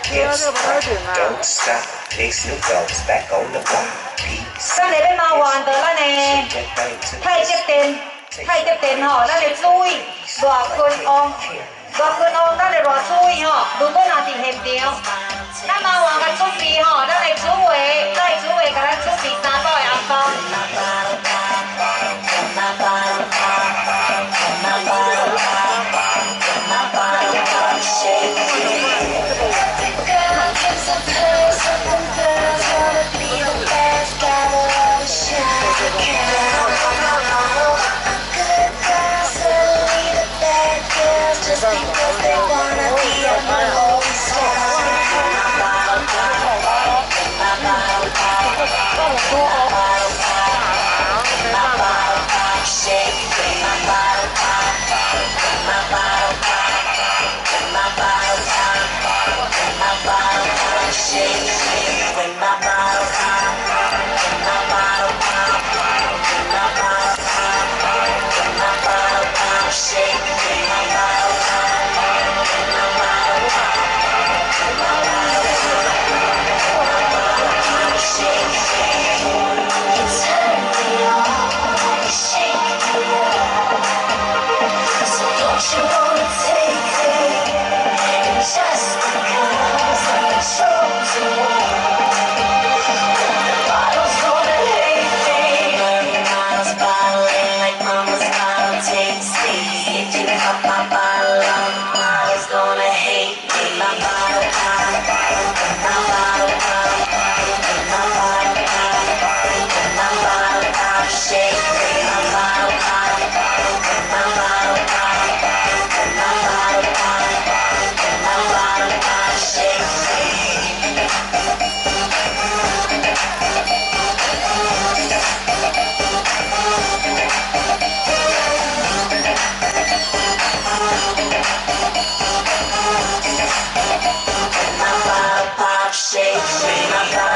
Don't stop, they Snoop Dogg's back on the block. Peace. 咱嚟要麻烦到咱的太极殿，太极殿吼，咱得注意偌困旺，偌困旺，咱得偌注意吼。如果若伫现场，咱麻烦甲准备吼，咱的主委，甲咱准备3包的红包。Shake my body.